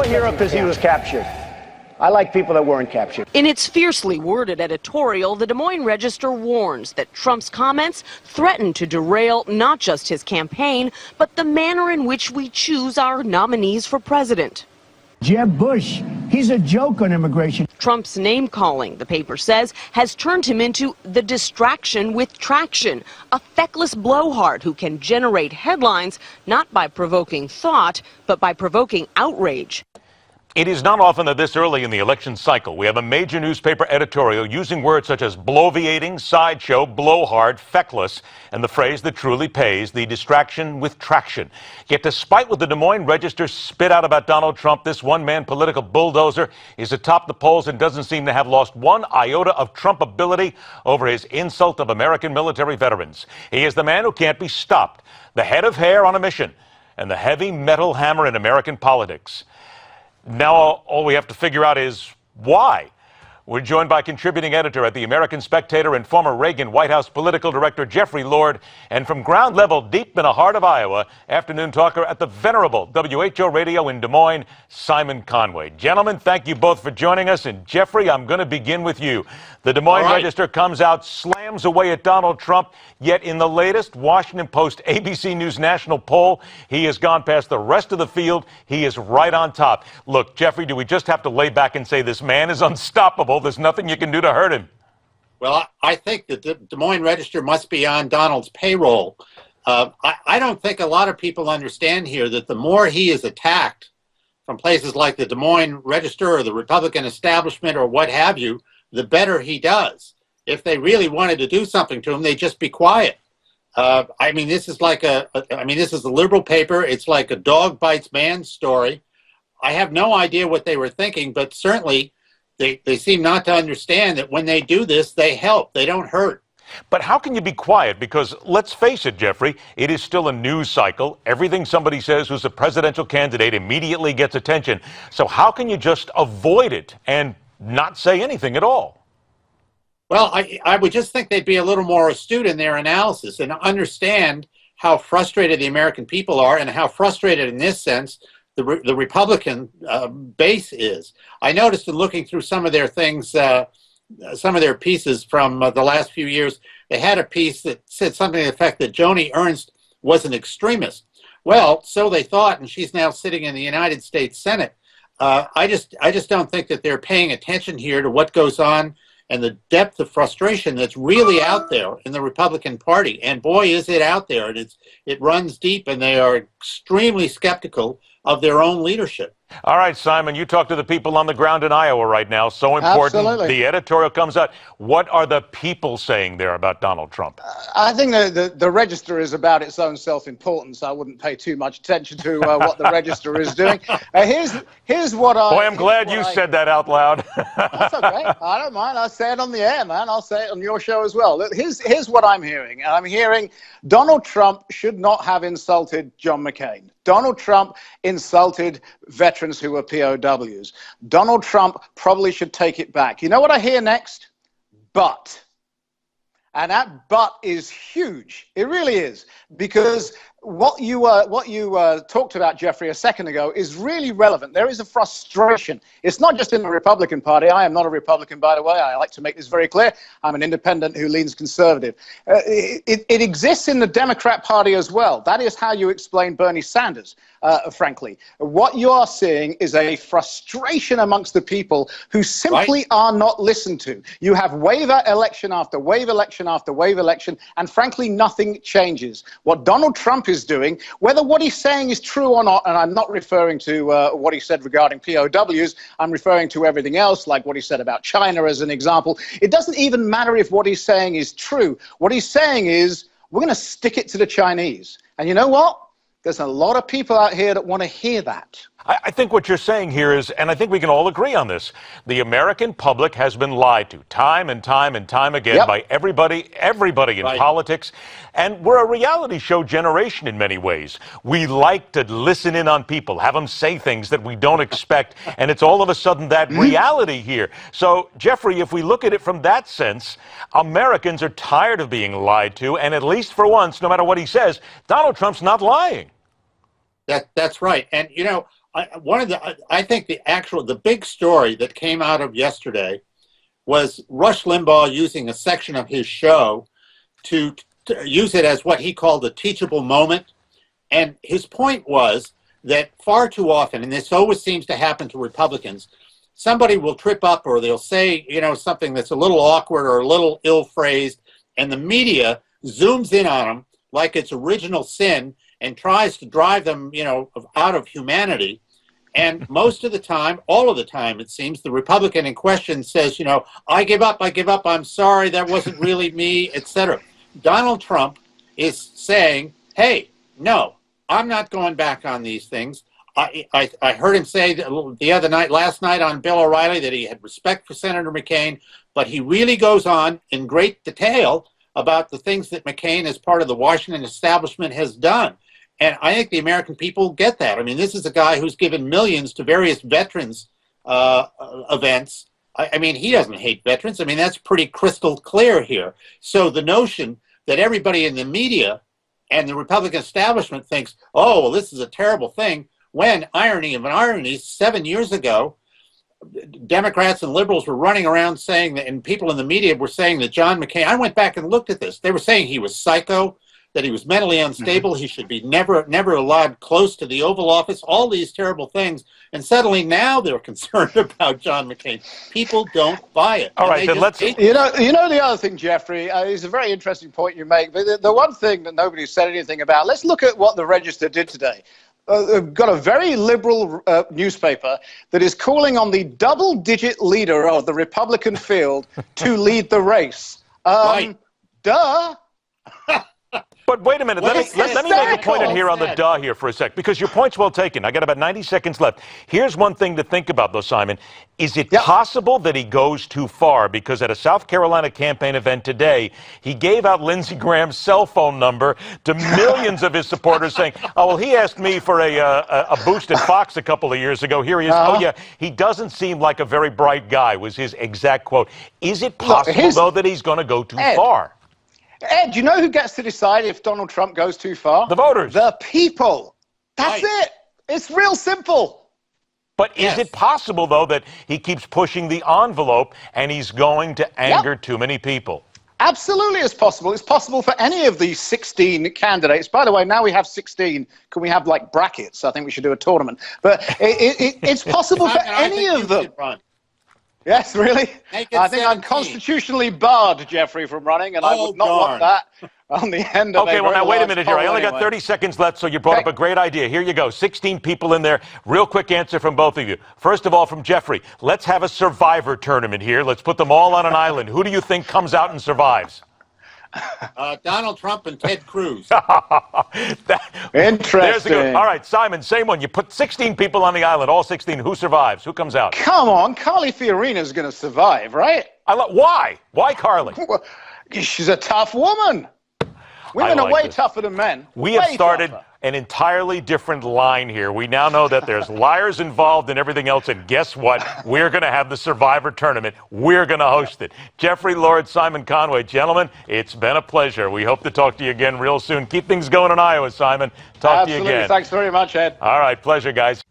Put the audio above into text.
a hero because he was captured. I like people that weren't captured. In its fiercely worded editorial, the Des Moines Register warns that Trump's comments threaten to derail not just his campaign, but the manner in which we choose our nominees for president. Jeb Bush, he's a joke on immigration. Trump's name-calling, the paper says, has turned him into the distraction with traction, a feckless blowhard who can generate headlines not by provoking thought, but by provoking outrage. It is not often that this early in the election cycle we have a major newspaper editorial using words such as bloviating, sideshow, blowhard, feckless, and the phrase that truly pays, the distraction with traction. Yet despite what the Des Moines Register spit out about Donald Trump, this one-man political bulldozer is atop the polls and doesn't seem to have lost one iota of Trumpability over his insult of American military veterans. He is the man who can't be stopped, the head of hair on a mission, and the heavy metal hammer in American politics. Now all we have to figure out is why. We're joined by contributing editor at the American Spectator and former Reagan White House political director Jeffrey Lord, and from ground level deep in the heart of Iowa, afternoon talker at the venerable WHO Radio in Des Moines, Simon Conway. Gentlemen, thank you both for joining us. And Jeffrey, I'm going to begin with you. The Des Moines Register comes out, slams away at Donald Trump, yet in the latest Washington Post ABC News national poll, he has gone past the rest of the field. He is right on top. Look, Jeffrey, do we just have to lay back and say this man is unstoppable? There's nothing you can do to hurt him. Well, I think that the Des Moines Register must be on Donald's payroll. I don't think a lot of people understand here that the more he is attacked from places like the Des Moines Register or the Republican establishment or what have you, the better he does. If they really wanted to do something to him, they'd just be quiet. I mean, this is like this is a liberal paper. It's like a dog bites man story. I have no idea what they were thinking, but certainly they seem not to understand that when they do this, they help. They don't hurt. But how can you be quiet? Because let's face it, Jeffrey, it is still a news cycle. Everything somebody says who's a presidential candidate immediately gets attention. So how can you just avoid it and not say anything at all? Well, I would just think they'd be a little more astute in their analysis and understand how frustrated the American people are and how frustrated in this sense the Republican base is. I noticed in looking through some of their things, some of their pieces from the last few years, they had a piece that said something to the effect that Joni Ernst was an extremist. Well, so they thought, and she's now sitting in the United States Senate. I just don't think that they're paying attention here to what goes on and the depth of frustration that's really out there in the Republican Party. And boy, is it out there, and it runs deep, and they are extremely skeptical of their own leadership. All right, Simon, you talk to the people on the ground in Iowa right now. So important. Absolutely. The editorial comes out. What are the people saying there about Donald Trump? I think the Register is about its own self-importance. I wouldn't pay too much attention to what the Register is doing. Here's what I... Boy, I'm glad you said that out loud. That's okay. I don't mind. I'll say it on the air, man. I'll say it on your show as well. Here's what I'm hearing. I'm hearing Donald Trump should not have insulted John McCain. Donald Trump insulted veterans who were POWs. Donald Trump probably should take it back. You know what I hear next? But. And that but is huge. It really is. Because what you talked about, Jeffrey, a second ago is really relevant. There is a frustration. It's not just in the Republican Party. I am not a Republican, by the way. I like to make this very clear. I'm an independent who leans conservative. It exists in the Democrat Party as well. That is how you explain Bernie Sanders, frankly. What you are seeing is a frustration amongst the people who simply are not listened to. You have wave election after wave election after wave election, and frankly, nothing changes. What Donald Trump is doing, whether what he's saying is true or not, and I'm not referring to what he said regarding POWs, I'm referring to everything else, like what he said about China as an example. It doesn't even matter if what he's saying is true. What he's saying is, we're going to stick it to the Chinese. And you know what? There's a lot of people out here that want to hear that. I think what you're saying here is, and I think we can all agree on this, the American public has been lied to time and time and time again by everybody in politics. And we're a reality show generation in many ways. We like to listen in on people, have them say things that we don't expect, and it's all of a sudden that reality here. So, Jeffrey, if we look at it from that sense, Americans are tired of being lied to, and at least for once, no matter what he says, Donald Trump's not lying. That's right. And, you know, I think the big story that came out of yesterday was Rush Limbaugh using a section of his show to use it as what he called a teachable moment. And his point was that far too often, and this always seems to happen to Republicans, somebody will trip up or they'll say, something that's a little awkward or a little ill-phrased, and the media zooms in on them like it's original sin and tries to drive them, out of humanity. And most of the time, all of the time, it seems, the Republican in question says, I give up, I'm sorry, that wasn't really me, etc. Donald Trump is saying, hey, no, I'm not going back on these things. I heard him say last night on Bill O'Reilly that he had respect for Senator McCain, but he really goes on in great detail about the things that McCain, as part of the Washington establishment, has done. And I think the American people get that. I mean, this is a guy who's given millions to various veterans events. I mean, he doesn't hate veterans. I mean, that's pretty crystal clear here. So the notion that everybody in the media and the Republican establishment thinks, oh, well, this is a terrible thing, when, irony of an irony, 7 years ago, Democrats and liberals were running around saying that, and people in the media were saying that John McCain, I went back and looked at this, they were saying he was psycho, that he was mentally unstable, he should be never allowed close to the Oval Office, all these terrible things. And suddenly now they're concerned about John McCain. People don't buy it. All right, then let's... You know the other thing, Jeffrey, is a very interesting point you make. But the one thing that nobody said anything about, let's look at what the Register did today. They've got a very liberal newspaper that is calling on the double-digit leader of the Republican field to lead the race. Right. Duh. But wait a minute, let me make a point in here on the duh here for a sec, because your point's well taken. I got about 90 seconds left. Here's one thing to think about, though, Simon. Is it possible that he goes too far? Because at a South Carolina campaign event today, he gave out Lindsey Graham's cell phone number to millions of his supporters saying, oh, well, he asked me for a boost at Fox a couple of years ago. Here he is. Oh, yeah, he doesn't seem like a very bright guy, was his exact quote. Is it possible, though, that he's going to go too far? Ed, do you know who gets to decide if Donald Trump goes too far? The voters. The people. That's it. It's real simple. But is it possible, though, that he keeps pushing the envelope and he's going to anger too many people? Absolutely, it's possible. It's possible for any of these 16 candidates. By the way, now we have 16. Can we have, like, brackets? I think we should do a tournament. But it's possible for any of them. Yes, really? I think I'm constitutionally barred, Jeffrey, from running, and I would not want that on the end of Okay, well, now, wait a minute here. I only got 30 seconds left, so you brought up a great idea. Here you go. 16 people in there. Real quick answer from both of you. First of all, from Jeffrey, let's have a survivor tournament here. Let's put them all on an island. Who do you think comes out and survives? Donald Trump and Ted Cruz. Interesting. There's a good. All right, Simon, same one. You put 16 people on the island, all 16. Who survives? Who comes out? Come on, Carly Fiorina's going to survive, right? Why? Why Carly? She's a tough woman. Women are way tougher than men. We have started an entirely different line here. We now know that there's liars involved and everything else, and guess what? We're going to have the Survivor Tournament. We're going to host it. Jeffrey, Lord, Simon Conway, gentlemen, it's been a pleasure. We hope to talk to you again real soon. Keep things going in Iowa, Simon. Talk to you again. Thanks very much, Ed. All right, pleasure, guys.